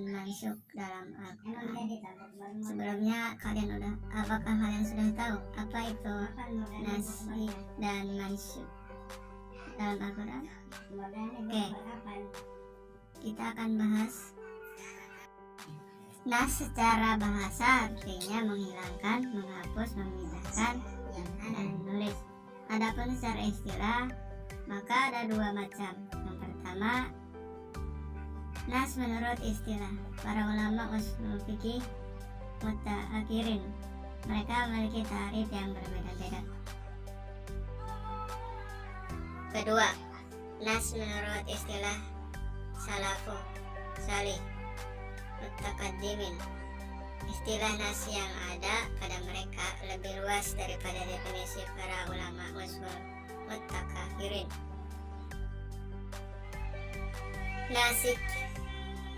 mansuk dalam Al-Quran. Sebelumnya apakah kalian sudah tahu apa itu nasikh dan mansuk dalam Al-Quran? Oke, kita akan bahas. Nas secara bahasa artinya menghilangkan, menghapus, memindahkan, dan menulis. Adapun secara istilah maka ada dua macam. Yang pertama, nas menurut istilah para ulama usul fikih mutaakhirin. Mereka memiliki tarif yang berbeda-beda. Kedua, nas menurut istilah salafus salih mutakaddimin. Istilah nas yang ada pada mereka lebih luas daripada definisi para ulama usul mutakhirin. Nasikh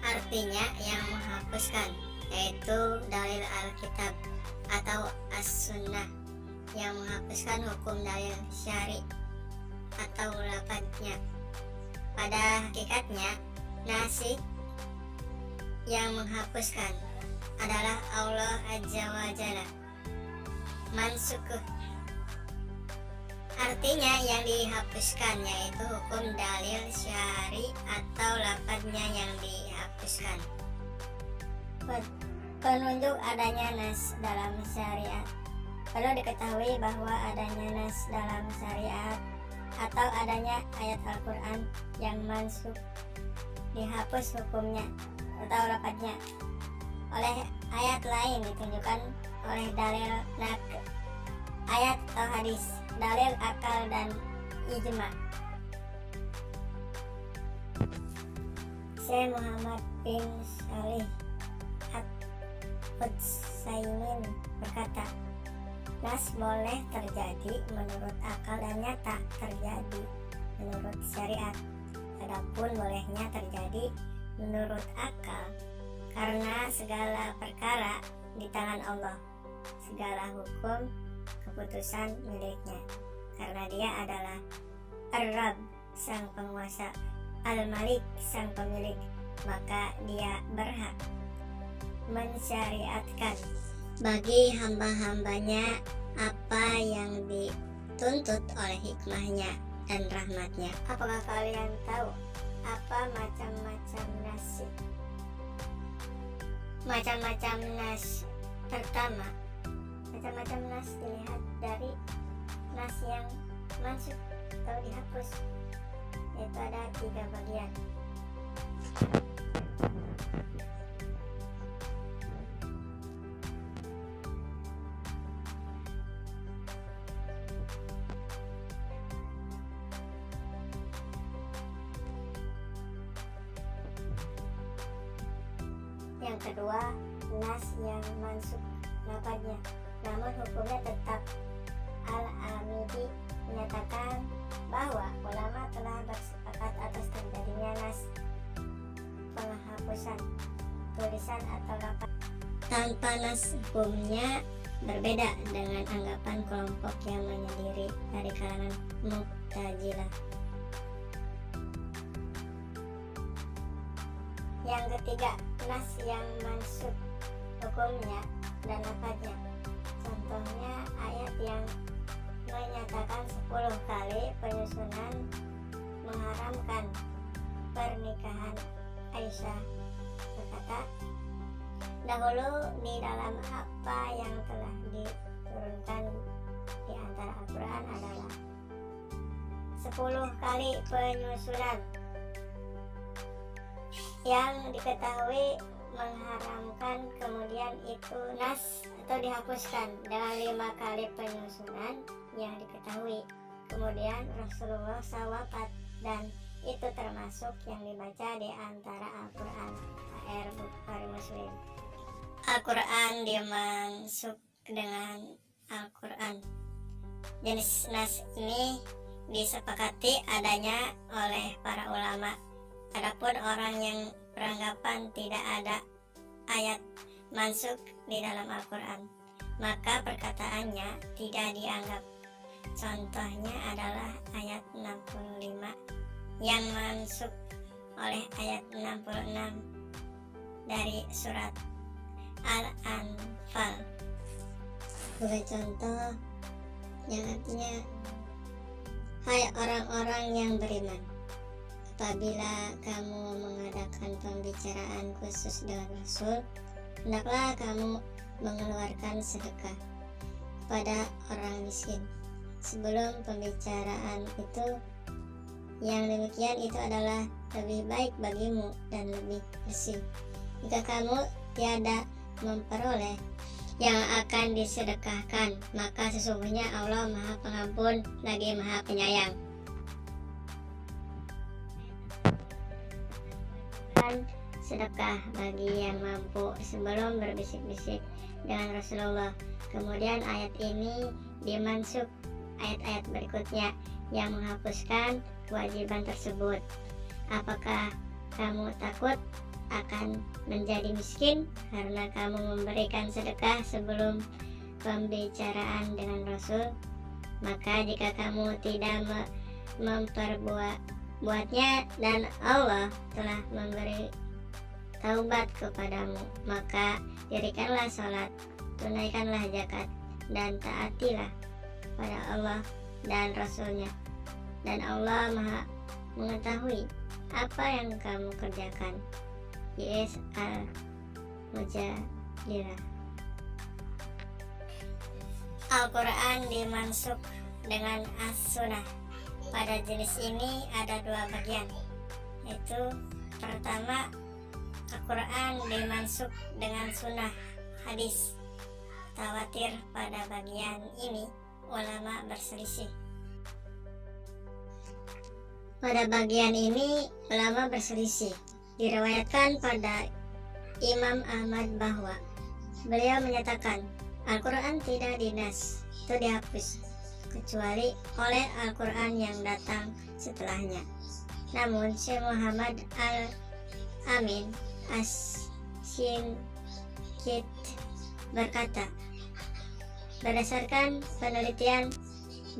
artinya yang menghapuskan, yaitu dalil Alkitab atau As-Sunnah yang menghapuskan hukum dalil syari atau lafadznya. Pada hakikatnya, nasikh yang menghapuskan adalah Allah Azza wa Jalla. Mansukh artinya yang dihapuskan, yaitu hukum dalil syari atau lafadznya yang dihapuskan. Penunjuk adanya nas dalam syariat. Perlu diketahui bahwa adanya nas dalam syariat atau adanya ayat Al-Quran yang mansukh, dihapus hukumnya atau lafadznya oleh ayat lain ditunjukkan oleh dalil ayat atau hadis, dalil akal dan ijma. Syekh Muhammad bin Shalih Al-Utsaimin berkata, nas boleh terjadi menurut akal dan nyata terjadi menurut syariat. Adapun bolehnya terjadi menurut akal karena segala perkara di tangan Allah, segala hukum keputusan miliknya, karena dia adalah Ar-Rabb sang penguasa, Al-Malik sang pemilik, maka dia berhak mensyariatkan bagi hamba-hambanya apa yang dituntut oleh hikmahnya dan rahmatnya. Apakah kalian tahu apa macam-macam nas? Macam-macam nas. Pertama, macam-macam nas dilihat dari nas yang mansukh atau dihapus, yaitu ada 3 bagian. Yang kedua, nas yang mansukh lafadznya, namun hukumnya tetap. Al-Amidi menyatakan bahwa ulama telah bersepakat atas terjadinya nas penghapusan tulisan atau lafadz tanpa nas. Hukumnya berbeda dengan anggapan kelompok yang menyendiri dari kalangan Mu'tazilah. Yang ketiga, nas yang mansukh hukumnya dan lafadznya. Contohnya ayat yang menyatakan 10 kali penyusunan mengharamkan pernikahan Aisyah. Berkata, dahulu di dalam apa yang telah diturunkan di antara Al-Quran adalah 10 kali penyusunan yang diketahui mengharamkan, kemudian itu nas atau dihapuskan dengan 5 kali penyusunan yang diketahui. Kemudian Rasulullah SAW dan itu termasuk yang dibaca di antara Al-Quran, Bukhari Muslim. Al-Quran dimansukh dengan Al-Quran. Jenis nas ini disepakati adanya oleh para ulama. Adapun orang yang beranggapan tidak ada ayat mansukh di dalam Al-Quran, maka perkataannya tidak dianggap. Contohnya adalah ayat 65 yang mansukh oleh ayat 66 dari surat Al-Anfal. Sebagai contoh yang artinya, hai orang-orang yang beriman, apabila kamu mengadakan pembicaraan khusus dengan Rasul, hendaklah kamu mengeluarkan sedekah kepada orang miskin sebelum pembicaraan itu. Yang demikian itu adalah lebih baik bagimu dan lebih bersih. Jika kamu tiada memperoleh yang akan disedekahkan, maka sesungguhnya Allah Maha Pengampun lagi Maha Penyayang. Sedekah bagi yang mampu sebelum berbisik-bisik dengan Rasulullah. Kemudian ayat ini dimansuk ayat-ayat berikutnya yang menghapuskan kewajiban tersebut. Apakah kamu takut akan menjadi miskin karena kamu memberikan sedekah sebelum pembicaraan dengan Rasul? Maka jika kamu tidak memperbuatnya dan Allah telah memberi taubat kepadamu, maka dirikanlah sholat, tunaikanlah zakat, dan taatilah pada Allah dan Rasulnya, dan Allah Maha mengetahui apa yang kamu kerjakan. Yes Al-Mujadilah. Al-Quran dimansuk dengan As-Sunnah. Pada jenis ini ada dua bagian, yaitu pertama, Al-Quran dimansuk dengan sunnah hadis tawatir. Pada bagian ini ulama berselisih. Diriwayatkan pada Imam Ahmad bahwa beliau menyatakan Al-Quran tidak dinas, itu dihapus, kecuali oleh Al-Quran yang datang setelahnya. Namun Syekh Muhammad Al-Amin As-Syinkit berkata, berdasarkan penelitian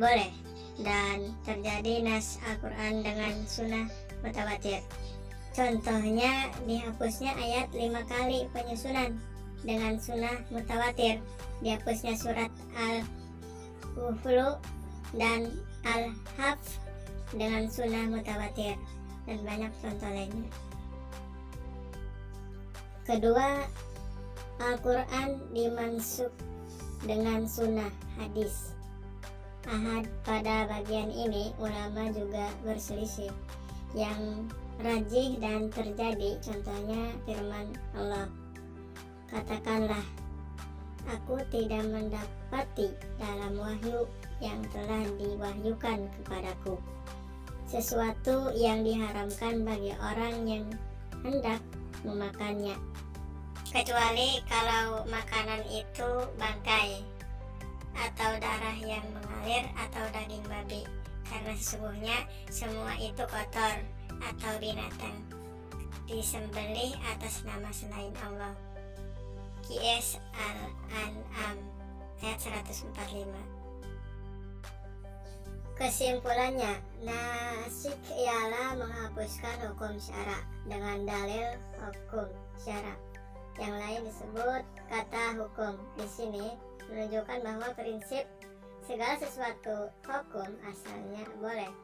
boleh dan terjadi nas Al-Quran dengan sunnah mutawatir. Contohnya dihapusnya ayat 5 kali penyusunan dengan sunnah mutawatir, dihapusnya surat Al-Ghuflu dan Al-Hafs dengan sunnah mutawatir, dan banyak contoh lainnya. Kedua, Al-Quran dimansuk dengan sunnah hadis ahad. Pada bagian ini ulama juga berselisih. Yang rajih dan terjadi contohnya firman Allah, katakanlah, aku tidak mendapati dalam wahyu yang telah diwahyukan kepadaku sesuatu yang diharamkan bagi orang yang hendak memakannya, kecuali kalau makanan itu bangkai atau darah yang mengalir atau daging babi, karena sesungguhnya semua itu kotor atau binatang disembelih atas nama selain Allah. Qs Al-An'am ayat 145. Kesimpulannya, nasik ialah menghapuskan hukum syara dengan dalil hukum syara. Yang lain disebut kata hukum. Di sini menunjukkan bahwa prinsip segala sesuatu hukum asalnya boleh,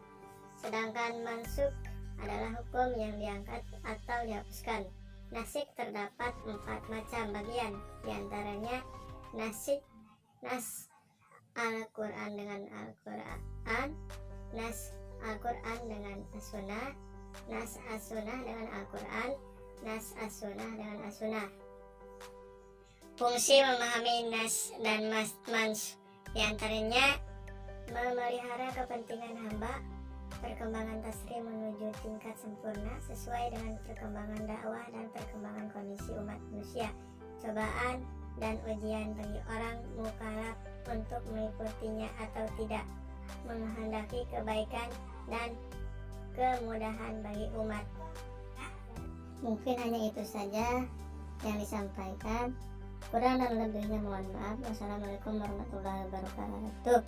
sedangkan mansuk adalah hukum yang diangkat atau dihapuskan. Nasik terdapat 4 macam bagian, diantaranya nas Al-Quran dengan Al-Quran, nas Al-Quran dengan As-Sunnah, nas As-Sunnah dengan Al-Quran, nas As-Sunnah dengan As-Sunnah. Fungsi memahami nas dan mans diantaranya memelihara kepentingan hamba, perkembangan taslim menuju tingkat sempurna sesuai dengan perkembangan dakwah dan perkembangan kondisi umat manusia, cobaan dan ujian bagi orang mukallaf untuk mengikutinya atau tidak, menghendaki kebaikan dan kemudahan bagi umat. Mungkin hanya itu saja yang disampaikan. Kurang dan lebihnya mohon maaf. Wassalamualaikum warahmatullahi wabarakatuh.